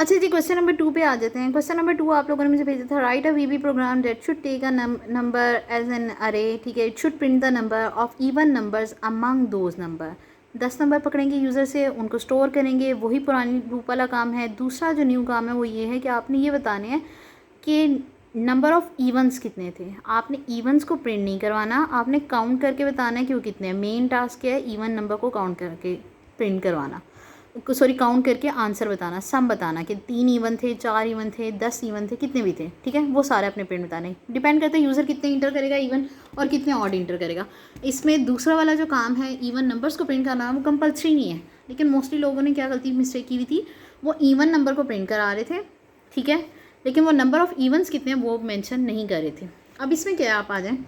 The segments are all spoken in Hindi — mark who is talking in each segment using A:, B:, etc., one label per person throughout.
A: अच्छा जी, क्वेश्चन नंबर 2 पे आ जाते हैं। क्वेश्चन नंबर 2 आप लोगों ने मुझे भेजा था, write a VB program that should take a number as an array, ठीक है, it should print the number of even numbers among those number. 10 number पकड़ेंगे यूज़र से, उनको स्टोर करेंगे, वही पुरानी लूप वाला काम है। दूसरा जो न्यू काम है वो ये है कि आपने ये बताने हैं कि नंबर ऑफ़ इवन्स कितने थे। आपने इवन्स को प्रिंट नहीं करवाना, आपने काउंट करके बताना है कि वो कितने हैं। मेन टास्क क्या है, इवन नंबर को काउंट करके प्रिंट करवाना, सॉरी काउंट करके आंसर बताना, सम बताना कि 3 इवन थे, 4 इवन थे, 10 इवन थे, कितने भी थे, ठीक है। वो सारे अपने प्रिंट बताने, डिपेंड करता है यूज़र कितने इंटर करेगा इवन और कितने ऑड इंटर करेगा। इसमें दूसरा वाला जो काम है इवन नंबर्स को प्रिंट करना, वो कंपल्सरी नहीं है, लेकिन मोस्टली लोगों ने क्या गलती मिस्टेक की हुई थी, वो इवन नंबर को प्रिंट करा रहे थे, ठीक है, लेकिन वो नंबर ऑफ़ इवन्स कितने हैं वो मेंशन नहीं कर रहे थे। अब इसमें क्या है, आप आ जाएं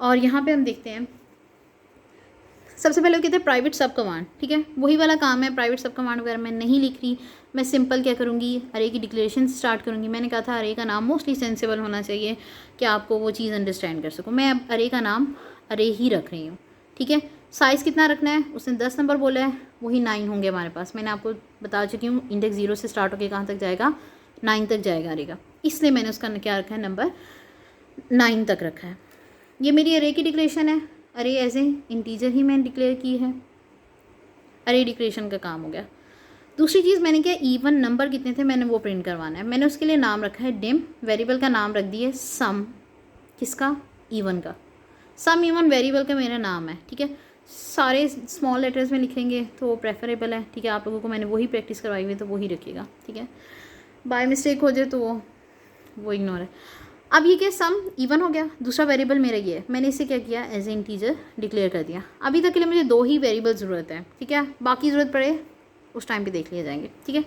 A: और यहाँ पे हम देखते हैं। सबसे पहले वो कहते हैं प्राइवेट सब कमांड, ठीक है, वही वाला काम है। प्राइवेट सब कमांड वगैरह मैं नहीं लिख रही, मैं सिंपल क्या करूँगी, अरे की डिक्लेरेशन स्टार्ट करूँगी। मैंने कहा था अरे का नाम मोस्टली सेंसिबल होना चाहिए कि आपको वो चीज़ अंडरस्टैंड कर सकूँ। मैं अब अरे का नाम अरे ही रख रही हूँ, ठीक है। साइज़ कितना रखना है, उसने 10 नंबर बोला है, वही 9 होंगे हमारे पास। मैंने आपको बता चुकी हूँ इंडेक्स 0 से स्टार्ट होकर कहाँ तक जाएगा, 9 तक जाएगा अरे का, इसलिए मैंने उसका क्या रखा है, नंबर 9 तक रखा है। ये मेरी अरे की डिक्लेरेशन है, अरे एज ए इंटीजर ही मैंने डिक्लेयर की है, अरे डिक्लेरेशन का काम हो गया। दूसरी चीज़ मैंने क्या, इवन नंबर कितने थे मैंने वो प्रिंट करवाना है। मैंने उसके लिए नाम रखा है डिम, वेरिएबल का नाम रख दिए सम, किसका, इवन का। सम इवन वेरिएबल का मेरा नाम है, ठीक है। सारे स्मॉल लेटर्स में लिखेंगे तो वो प्रेफरेबल है, ठीक है। आप लोगों को मैंने वही प्रैक्टिस करवाई हुई तो वही रखिएगा, ठीक है। बाय मिस्टेक हो जाए तो वो इग्नोर है। अब ये क्या, सम इवन हो गया, दूसरा वेरिएबल मेरा ये है, मैंने इसे क्या किया, एज ए इंटीजर डिक्लेयर कर दिया। अभी तक के लिए मुझे 2 ही वेरिएबल ज़रूरत है, ठीक है, बाकी ज़रूरत पड़े उस टाइम पे देख लिए जाएंगे, ठीक है।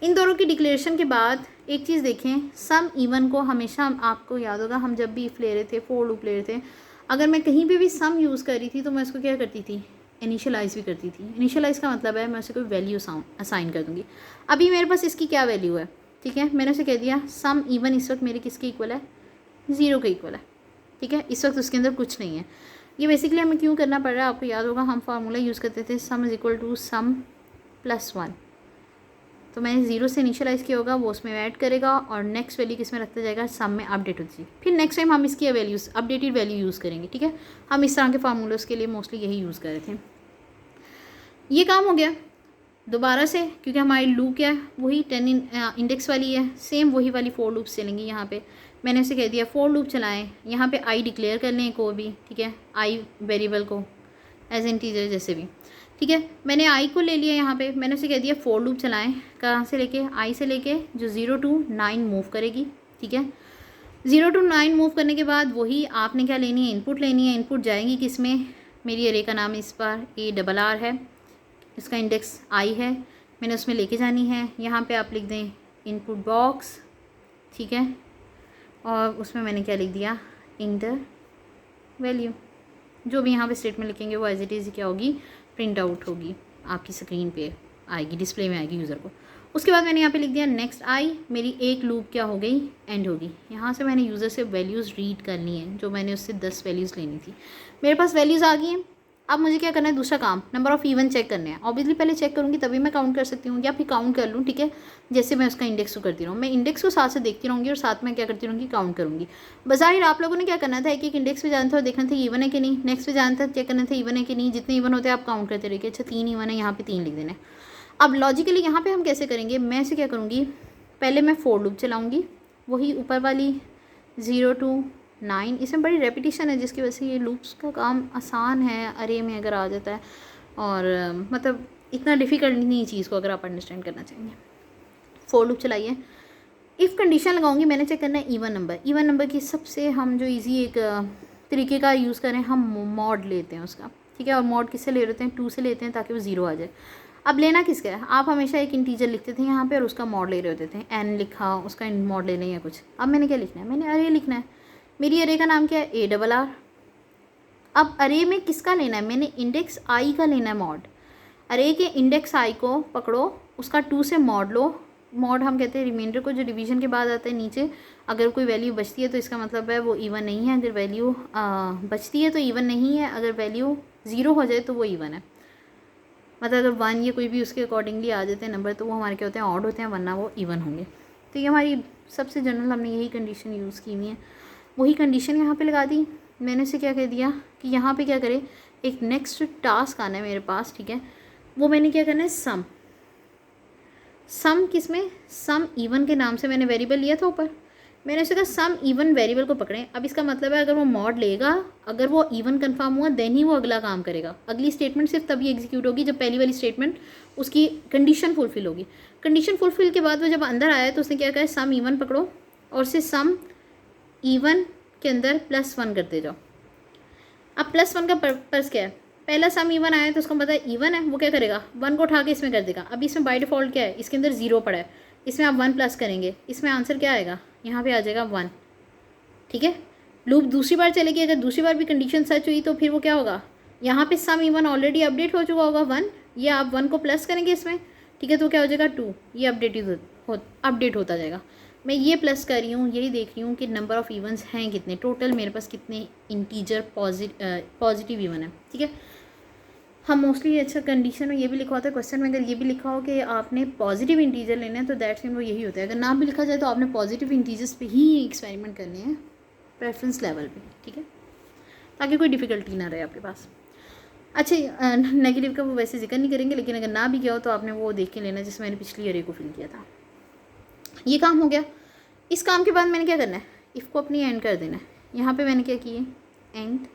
A: इन दोनों की डिक्लेरेशन के बाद एक चीज़ देखें, सम इवन को हमेशा आपको याद होगा, हम जब भी इफ ले रहे थे, फोर लूप ले रहे थे, अगर मैं कहीं पर भी सम यूज़ कर रही थी तो मैं उसको क्या करती थी, इनिशियलाइज़ भी करती थी। इनिशियलाइज़ का मतलब है मैं उसे कोई वैल्यू असाइन कर दूँगी। अभी मेरे पास इसकी क्या वैल्यू है, ठीक है, मैंने उसे कह दिया सम इवन इस वक्त मेरे किसके इक्वल है, 0 के इक्वल है, ठीक है। इस वक्त उसके अंदर कुछ नहीं है। ये बेसिकली हमें क्यों करना पड़ रहा है, आपको याद होगा हम फार्मूला यूज़ करते थे sum is equal to sum plus 1। तो मैंने 0 से इनिशियलाइज़ किया होगा, वो उसमें ऐड करेगा और नेक्स्ट वैल्यू किस में रखता जाएगा, सम में अपडेट होती है। फिर नेक्स्ट टाइम हम इसकी वैल्यूज़ अपडेटेड वैल्यू यूज़ करेंगे, ठीक है। हम इस तरह के फार्मूलोज़ के लिए मोस्टली यही यूज़ कर रहे थे। ये काम हो गया दोबारा से, क्योंकि हमारी लूप क्या है, वही 10 इंडेक्स वाली है, सेम वही वाली 4 लूप्स चलेंगी। यहाँ पे मैंने उसे कह दिया 4 लूप चलाएं, यहाँ पे आई डिक्लेयर कर लें को भी, ठीक है, आई वेरिएबल को एज इंटीजर जैसे भी, ठीक है। मैंने आई को ले लिया, यहाँ पे मैंने उसे कह दिया 4 लूप चलाएं, कहाँ से लेके, आई से लेके जो 0 to 9 मूव करेगी, ठीक है। 0 to 9 मूव करने के बाद वही आपने क्या लेनी है, इनपुट लेनी है। इनपुट जाएंगी किस में, मेरी अरे का नाम इस बार ARR है, इसका इंडेक्स आई है, मैंने उसमें लेके जानी है। यहाँ पे आप लिख दें इनपुट बॉक्स, ठीक है, और उसमें मैंने क्या लिख दिया, इंटर वैल्यू। जो भी यहाँ पे स्टेटमेंट लिखेंगे वो एज इट इज़ क्या होगी, प्रिंट आउट होगी, आपकी स्क्रीन पे आएगी, डिस्प्ले में आएगी यूज़र को। उसके बाद मैंने यहाँ पे लिख दिया नेक्स्ट आई, मेरी एक लूप क्या हो गई, एंड होगी। यहाँ से मैंने यूज़र से वैल्यूज़ रीड करनी है, जो मैंने उससे 10 वैल्यूज़ लेनी थी। मेरे पास वैल्यूज़ आ गई हैं। अब मुझे क्या करना है, दूसरा काम नंबर ऑफ़ इवन चेक करने हैं। ऑब्वियसली पहले चेक करूँगी तभी मैं काउंट कर सकती हूँ, या फिर काउंट कर लूँ, ठीक है, जैसे मैं उसका इंडेक्स को करती रहूँ। मैं इंडेक्स को साथ से देखती रहूँगी और साथ में क्या करती रहूँगी, काउंट करूँगी। बज़ाहिर आप लोगों ने क्या करना था, एक एक इंडेक्स पे जाना था और देखना था इवन है कि नहीं, नेक्स्ट पे जाना था चेक करना था इवन है कि नहीं, जितने इवन होते हैं आप काउंट करते रहिए। अच्छा 3 इवन है, यहाँ पे 3 लिख देना है। अब लॉजिकली यहाँ पे हम कैसे करेंगे, मैं इसे क्या करूँगी, पहले मैं 4 लूप चलाऊँगी, वही ऊपर वाली 0 to 9। इसमें बड़ी रेपिटेशन है जिसकी वजह से ये लूप्स का काम आसान है अरे में अगर आ जाता है, और मतलब इतना डिफ़िकल्ट नहीं है चीज़ को अगर आप अंडरस्टैंड करना चाहेंगे। 4 लूप चलाइए, इफ़ कंडीशन लगाऊंगी, मैंने चेक करना है इवन नंबर। इवन नंबर की सबसे हम जो इजी एक तरीके का यूज़ करें, हम मॉड लेते हैं उसका, ठीक है। और मॉड किससे ले लेते हैं, 2 से लेते हैं ताकि वो 0 आ जाए। अब लेना किसका है, आप हमेशा एक इंटीजर लिखते थे यहाँ पे और उसका मॉड ले रहे होते थे, n लिखा उसका मॉड ले लें या कुछ। अब मैंने क्या लिखना है, मैंने अरे लिखना है। मेरी अरे का नाम क्या है, ARR। अब अरे में किसका लेना है, मैंने इंडेक्स आई का लेना है मॉड। अरे के इंडेक्स आई को पकड़ो, उसका 2 से मॉड लो। मॉड हम कहते हैं रिमाइंडर को जो डिवीजन के बाद आता है नीचे, अगर कोई वैल्यू बचती है तो इसका मतलब है वो इवन नहीं है, अगर वैल्यू बचती है तो इवन नहीं है, अगर वैल्यू 0 हो जाए तो वो इवन है। मतलब अगर 1 या कोई भी उसके अकॉर्डिंगली आ जाते हैं नंबर तो वो हमारे क्या होते हैं, ऑड होते हैं, वरना वो इवन होंगे। तो ये हमारी सबसे जनरल हमने यही कंडीशन यूज़ की हुई है। वही कंडीशन यहाँ पे लगा दी। मैंने उसे क्या कह दिया कि यहाँ पे क्या करें, एक नेक्स्ट टास्क आना है मेरे पास, ठीक है। वो मैंने क्या करना है, सम किस में, सम इवन के नाम से मैंने वेरिएबल लिया था ऊपर। मैंने उसे कहा सम इवन वेरिएबल को पकड़ें। अब इसका मतलब है अगर वो मॉड लेगा, अगर वो इवन कंफर्म हुआ देन ही वो अगला काम करेगा। अगली स्टेटमेंट सिर्फ तभी एग्जीक्यूट होगी जब पहली वाली स्टेटमेंट उसकी कंडीशन फुलफिल होगी। कंडीशन फुलफिल के बाद वो जब अंदर आया तो उसने क्या कहा, सम इवन पकड़ो और उसे सम इवन के अंदर +1 करते जाओ। अब +1 का पर्पस क्या है, पहला सम इवन आया तो उसको पता है इवन है, वो क्या करेगा, 1 को उठा के इसमें कर देगा। अब इसमें बाय डिफ़ॉल्ट क्या है, इसके अंदर 0 पड़ा है, इसमें आप 1 प्लस करेंगे, इसमें आंसर क्या आएगा, यहाँ पे आ जाएगा 1, ठीक है। लूप दूसरी बार चलेगी, अगर दूसरी बार भी कंडीशन सच हुई तो फिर वो क्या होगा, यहाँ पे सम इवन ऑलरेडी अपडेट हो चुका होगा 1, ये आप 1 को प्लस करेंगे इसमें, ठीक है, तो क्या हो जाएगा 2, ये अपडेट होता जाएगा। मैं ये प्लस कर रही हूँ, यही देख रही हूँ कि नंबर ऑफ़ इवन्स हैं कितने, टोटल मेरे पास कितने इंटीजर पॉजिटिव इवन है, ठीक है। हम मोस्टली अच्छा कंडीशन में ये भी लिखा होता है, क्वेश्चन में अगर ये भी लिखा हो कि आपने पॉजिटिव इंटीजर लेने हैं तो दैट्स मीन वो यही होता है। अगर ना भी लिखा जाए तो आपने पॉजिटिव इंटीजर्स पे ही एक्सपेरिमेंट करने हैं प्रेफरेंस लेवल पे, ठीक है, ताकि कोई डिफ़िकल्टी ना रहे आपके पास। अच्छा, नेगेटिव का वो वैसे जिक्र नहीं करेंगे, लेकिन अगर ना भी किया हो तो आपने वो देख के लेना जिसमें मैंने पिछली अरे को फिल किया था। ये काम हो गया। इस काम के बाद मैंने क्या करना है, इफ़ को अपनी एंड कर देना है। यहाँ पे मैंने क्या किए, एंड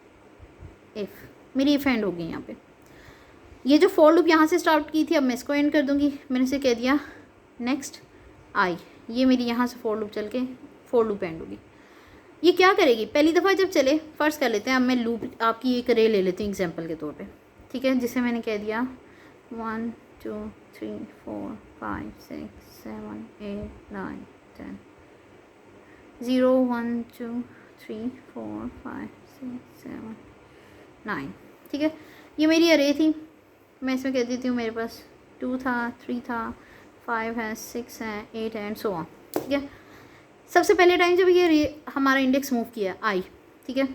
A: इफ़, मेरी इफ़ एंड हो गई यहाँ पे। ये जो फॉर लूप यहाँ से स्टार्ट की थी अब मैं इसको एंड कर दूँगी। मैंने इसे कह दिया नेक्स्ट आई, ये मेरी यहाँ से फॉर लूप चल के फॉर लूप एंड होगी। ये क्या करेगी, पहली दफ़ा जब चले, फ़र्ज़ कर लेते हैं अब मैं लूप आपकी एक रे ले लेती हूँ एग्जाम्पल के तौर पे, ठीक है, जिसे मैंने कह दिया 1 2 3 4 5 6 7 8 9 10 0 1 2 3 4 5 6 7 9, ठीक है। ये मेरी अरे थी, मैं इसमें कह देती हूँ मेरे पास 2 था, 3 था, 5 है, 6 है, 8 है एंड सो ऑन, ठीक है। सबसे पहले टाइम जब ये हमारा इंडेक्स मूव किया आई, ठीक है,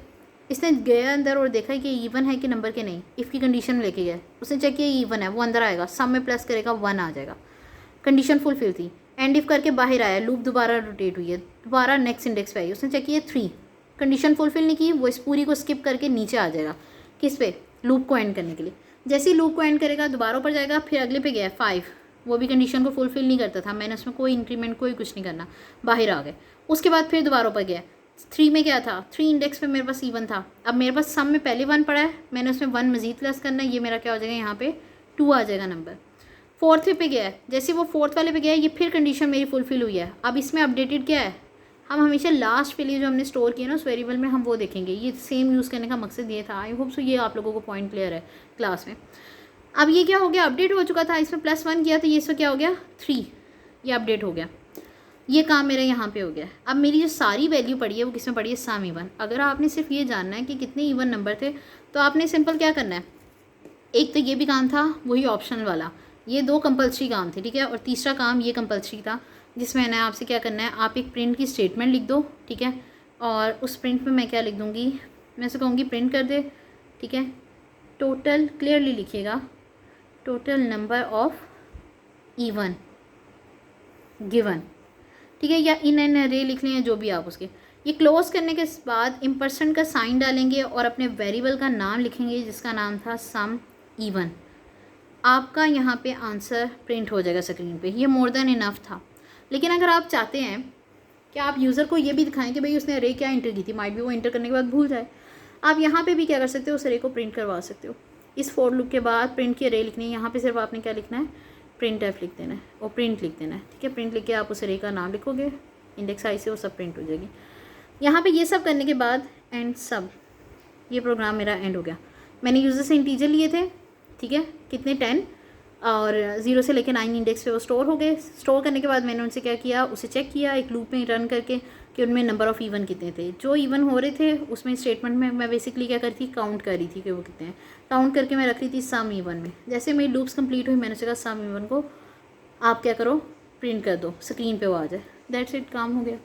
A: इसने गया अंदर और देखा कि इवन है कि नंबर के नहीं, इफ़ की कंडीशन लेके गया, उसने चेक किया इवन है, वो अंदर आएगा, सम में प्लस करेगा 1 आ जाएगा, कंडीशन फुलफिल थी। एंड इफ़ करके बाहर आया, लूप दोबारा रोटेट हुई है, दोबारा नेक्स्ट इंडेक्स पे आई, उसने चेक किया 3, कंडीशन फुलफिल नहीं की, वो इस पूरी को स्किप करके नीचे आ जाएगा, किस पे, लूप को एंड करने के लिए। जैसे ही लूप को एंड करेगा दोबारा ऊपर जाएगा, फिर अगले पे गया 5, वो भी कंडीशन को फुलफिल नहीं करता था, मैंने उसमें कोई इंक्रीमेंट कोई कुछ नहीं करना, बाहर आ गए। उसके बाद फिर दोबारा ऊपर गया 3 में क्या था, 3 इंडेक्स पे मेरे पास इवन था, अब मेरे पास सम में पहले 1 पड़ा है, मैंने उसमें 1 मज़ीद प्लस करना है, ये मेरा क्या हो जाएगा, यहाँ पे 2 आ जाएगा नंबर। 4th पे गया है, जैसे वो 4th वाले पे गया है, ये फिर कंडीशन मेरी फुलफिल हुई है। अब इसमें अपडेटेड क्या है, हम हमेशा लास्ट के लिए जो हमने स्टोर किया ना उस वेरिएबल में हम वो देखेंगे, ये सेम यूज़ करने का मकसद ये था। आई होप सो ये आप लोगों को पॉइंट क्लियर है क्लास में। अब ये क्या हो गया, अपडेट हो चुका था, इसमें +1 किया तो ये इसमें क्या हो गया 3, ये अपडेट हो गया, ये काम मेरा यहाँ पे हो गया। अब मेरी जो सारी वैल्यू पड़ी है वो किसमें पड़ी है, सम इवन। अगर आपने सिर्फ ये जानना है कि कितने इवन नंबर थे तो आपने सिंपल क्या करना है, एक तो ये भी काम था वही ऑप्शनल वाला, ये 2 कंपल्सरी काम थे, ठीक है, और तीसरा काम ये कंपल्सरी था जिसमें मैंने आपसे क्या करना है, आप एक प्रिंट की स्टेटमेंट लिख दो, ठीक है, और उस प्रिंट में मैं क्या लिख दूँगी, मैं से कहूँगी प्रिंट कर दे, ठीक है, टोटल क्लियरली लिखिएगा, total number of even given, ठीक है, या इन एन अरे लिख लें, जो भी आप उसके। ये क्लोज करने के बाद इम्पर्सन का साइन डालेंगे और अपने वेरिएबल का नाम लिखेंगे जिसका नाम था सम इवन। आपका यहाँ पे आंसर प्रिंट हो जाएगा स्क्रीन पे, ये मोर देन इनफ था। लेकिन अगर आप चाहते हैं कि आप यूज़र को ये भी दिखाएं कि भाई उसने अरे क्या इंटर की थी, माइट भी वो इंटर करने के बाद भूल जाए, आप यहाँ पे भी क्या कर सकते हो, उस अरे को प्रिंट करवा सकते हो। इस फॉर लूप के बाद प्रिंट की अरे लिखनी है, यहाँ पे सिर्फ आपने क्या लिखना है, प्रिंट एफ लिख देना है और प्रिंट लिख देना है, ठीक है। प्रिंट लिख के आप उस अरे का नाम लिखोगे, इंडेक्स आई से वो सब प्रिंट हो जाएगी। यहाँ पे ये सब करने के बाद एंड सब, ये प्रोग्राम मेरा एंड हो गया। मैंने यूज़र से इंटीजर लिए थे, ठीक है, कितने 10 और 0 से लेकर 9 इंडेक्स पे वो स्टोर हो गए। स्टोर करने के बाद मैंने उनसे क्या किया, उसे चेक किया एक लूप में रन करके कि उनमें नंबर ऑफ़ इवन कितने थे। जो इवन हो रहे थे उसमें स्टेटमेंट में मैं बेसिकली क्या करती थी, काउंट कर रही थी कि वो कितने हैं, काउंट करके मैं रख रही थी सम इवन में। जैसे मेरी लूप्स कंप्लीट हुई मैंने कहा सम इवन को आप क्या करो, प्रिंट कर दो, स्क्रीन पे वो आ जाए, दैट्स इट, काम हो गया।